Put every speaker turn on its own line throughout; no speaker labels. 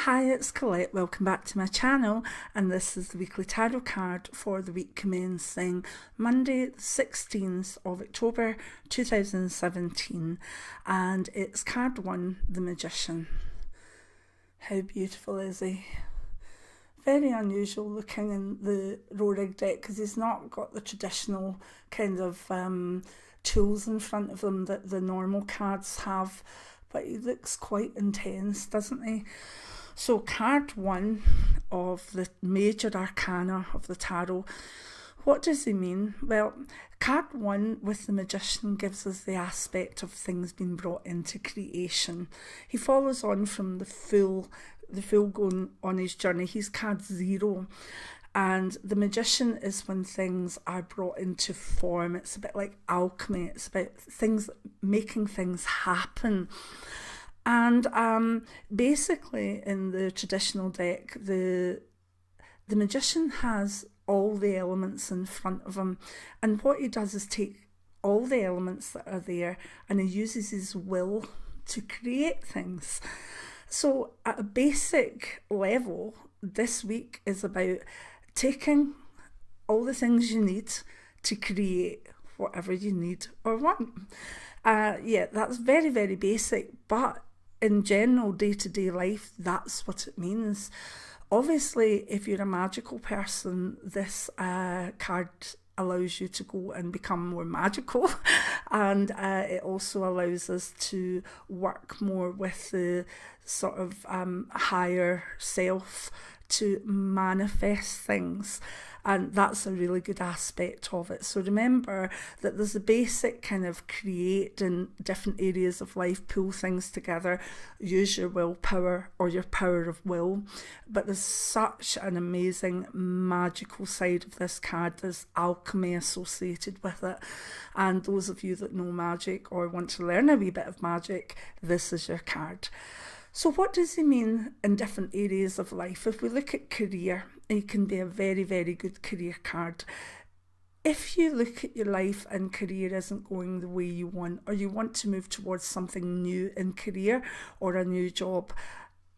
Hi, it's Colette. Welcome back to my channel, and this is the weekly tarot card for the week commencing Monday, the 16th of October 2017, and it's card 1, the Magician. How beautiful is he? Very unusual looking in the Rorig deck because he's not got the traditional kind of tools in front of him that the normal cards have, but he looks quite intense, doesn't he? So card 1 of the major arcana of the tarot, what does he mean? Well, card 1 with the Magician gives us the aspect of things being brought into creation. He follows on from the Fool going on his journey. He's card 0. And the Magician is when things are brought into form. It's a bit like alchemy. It's about things, making things happen. And basically in the traditional deck, the Magician has all the elements in front of him. And what he does is take all the elements that are there and he uses his will to create things. So at a basic level, this week is about taking all the things you need to create whatever you need or want. Yeah, that's very, very basic, but in general, day-to-day life, that's what it means. Obviously, if you're a magical person, this card allows you to go and become more magical, and it also allows us to work more with the sort of higher self to manifest things, and that's a really good aspect of it. So remember that there's a basic kind of create in different areas of life, pull things together, use your willpower or your power of will, but there's such an amazing magical side of this card. There's alchemy associated with it, and those of you that know magic or want to learn a wee bit of magic, this is your card. So what does he mean in different areas of life? If we look at career, it can be a very, very good career card. If you look at your life and career isn't going the way you want, or you want to move towards something new in career or a new job,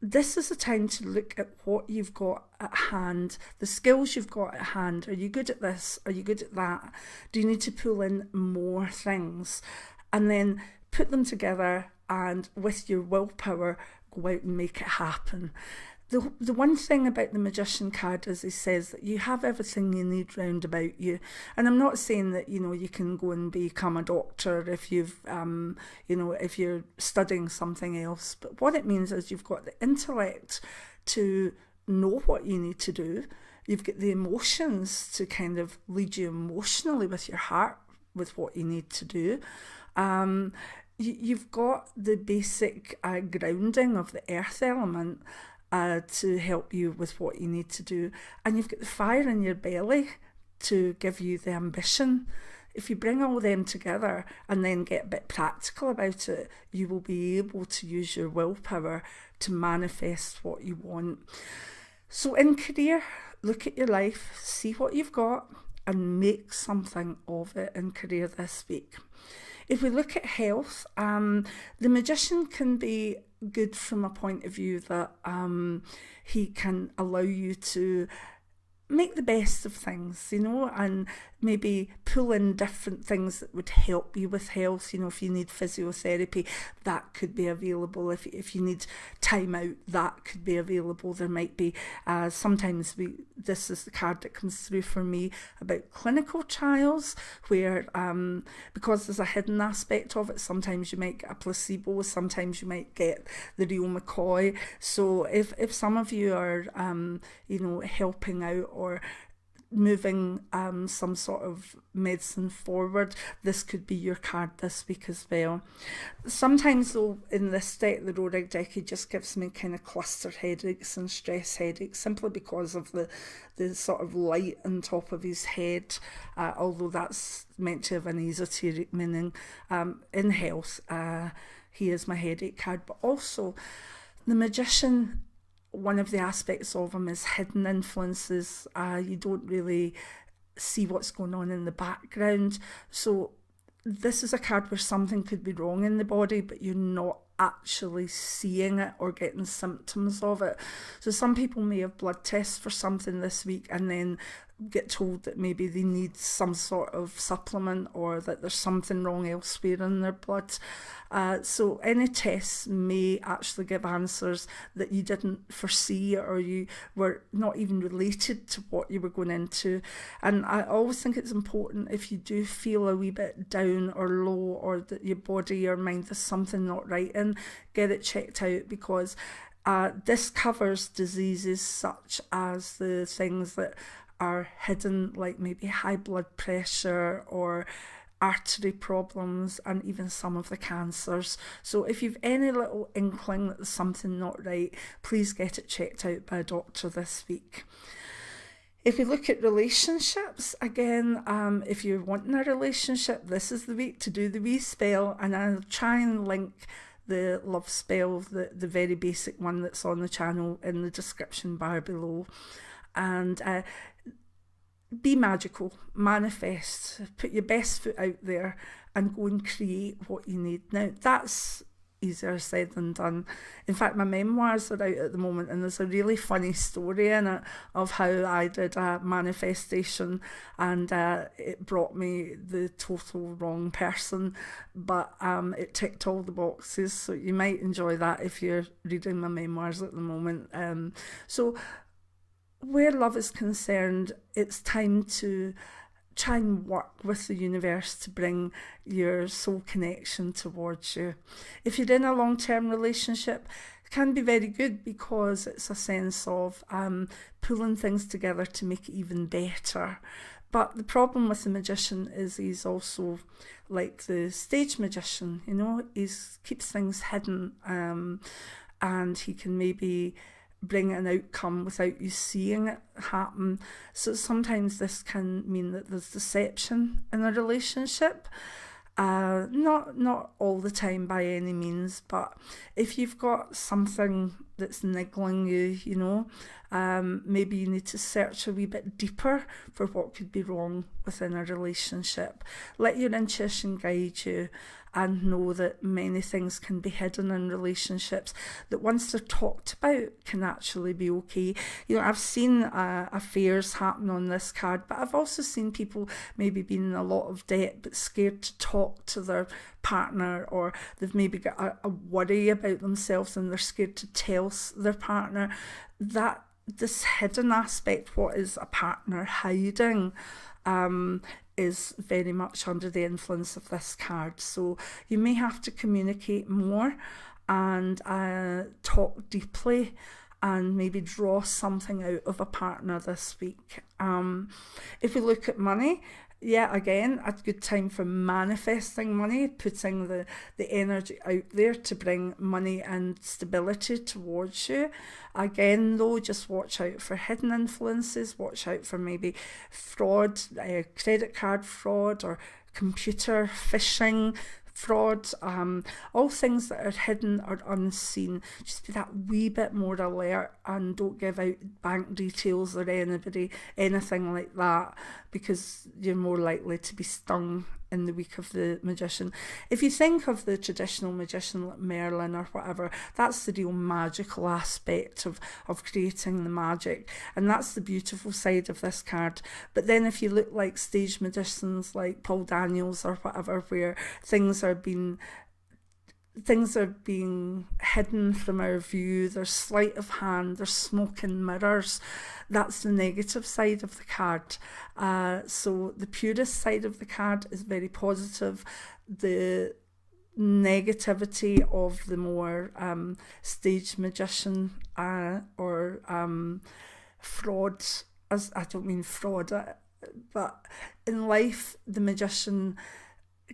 this is the time to look at what you've got at hand, the skills you've got at hand. Are you good at this? Are you good at that? Do you need to pull in more things? And then put them together and with your willpower, go out and make it happen. The one thing about the Magician card is he says that you have everything you need round about you. And I'm not saying that, you can go and become a doctor if you've, if you're studying something else. But what it means is you've got the intellect to know what you need to do. You've got the emotions to kind of lead you emotionally with your heart with what you need to do. You've got the basic grounding of the earth element to help you with what you need to do. And you've got the fire in your belly to give you the ambition. If you bring all them together and then get a bit practical about it, you will be able to use your willpower to manifest what you want. So in career, look at your life, see what you've got, and make something of it in career this week. If we look at health, the Magician can be good from a point of view that he can allow you to make the best of things, and maybe pull in different things that would help you with health. If you need physiotherapy, that could be available. If you need time out, that could be available. There might be sometimes this is the card that comes through for me about clinical trials where because there's a hidden aspect of it, sometimes you might get a placebo, sometimes you might get the real McCoy. So if some of you are helping out or moving some sort of medicine forward, this could be your card this week as well. Sometimes though, in this deck, the Rorig deck, it just gives me kind of cluster headaches and stress headaches simply because of the sort of light on top of his head, although that's meant to have an esoteric meaning. In health, he is my headache card, but also the Magician, one of the aspects of him is hidden influences. You don't really see what's going on in the background. So this is a card where something could be wrong in the body, but you're not actually seeing it or getting symptoms of it. So some people may have blood tests for something this week and then get told that maybe they need some sort of supplement or that there's something wrong elsewhere in their blood. So any tests may actually give answers that you didn't foresee or you were not even related to what you were going into. And I always think it's important, if you do feel a wee bit down or low, or that your body or mind there's something not right in, get it checked out, because this covers diseases such as the things that are hidden, like maybe high blood pressure or artery problems, and even some of the cancers. So if you've any little inkling that there's something not right, please get it checked out by a doctor this week. If we look at relationships, again, if you're wanting a relationship, this is the week to do the wee spell, and I'll try and link the love spell, the very basic one that's on the channel, in the description bar below. And be magical, manifest, put your best foot out there and go and create what you need. Now, that's easier said than done. In fact, my memoirs are out at the moment, and there's a really funny story in it of how I did a manifestation and it brought me the total wrong person, but it ticked all the boxes, so you might enjoy that if you're reading my memoirs at the moment. So where love is concerned, it's time to try and work with the universe to bring your soul connection towards you. If you're in a long-term relationship, it can be very good, because it's a sense of pulling things together to make it even better. But the problem with the magician is he's also like the stage magician, you know, he keeps things hidden, and he can maybe bring an outcome without you seeing it happen. So sometimes this can mean that there's deception in a relationship. Not all the time by any means, but if you've got something that's niggling you, you know, maybe you need to search a wee bit deeper for what could be wrong within a relationship. Let your intuition guide you, and know that many things can be hidden in relationships that once they're talked about can actually be okay. You know, I've seen affairs happen on this card, but I've also seen people maybe being in a lot of debt but scared to talk to their partner, or they've maybe got a worry about themselves and they're scared to tell their partner. That this hidden aspect, what is a partner hiding, is very much under the influence of this card. So you may have to communicate more and talk deeply and maybe draw something out of a partner this week. If we look at money, yeah, again, a good time for manifesting money, putting the energy out there to bring money and stability towards you. Again, though, just watch out for hidden influences, watch out for maybe fraud, credit card fraud, or computer phishing fraud, all things that are hidden or unseen. Just be that wee bit more alert, and don't give out bank details or anything like that, because you're more likely to be stung in the week of the magician. If you think of the traditional magician like Merlin or whatever, that's the real magical aspect of creating the magic, and that's the beautiful side of this card. But then if you look like stage magicians like Paul Daniels or whatever, where things are being hidden from our view, there's sleight of hand, there's smoke and mirrors, that's the negative side of the card. So the purest side of the card is very positive. The negativity of the more stage magician or fraud, as I don't mean fraud, but in life the magician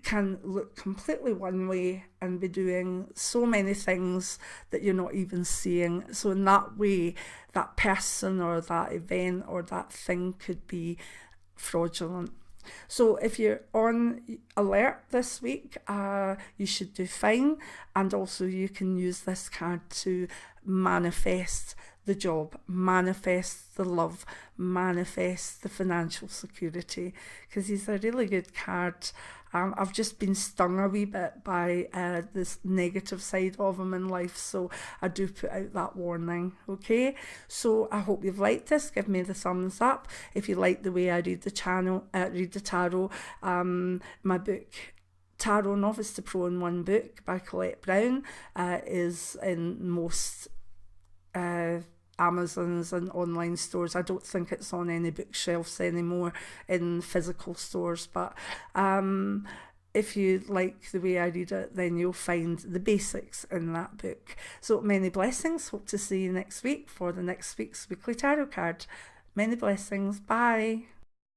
can look completely one way and be doing so many things that you're not even seeing. So in that way, that person or that event or that thing could be fraudulent. So if you're on alert this week, you should do fine. And also you can use this card to manifest the job, manifest the love, manifest the financial security, because he's a really good card. I've just been stung a wee bit by this negative side of him in life, so I do put out that warning, okay? So I hope you've liked this. Give me the thumbs up. If you like the way I read the tarot, my book, Tarot Novice to Pro in One Book by Colette Clairvoyant, is in most Amazons and online stores. I don't think it's on any bookshelves anymore in physical stores, but if you like the way I read it, then you'll find the basics in that book. So many blessings. Hope to see you next week for the next week's weekly tarot card. Many blessings. Bye.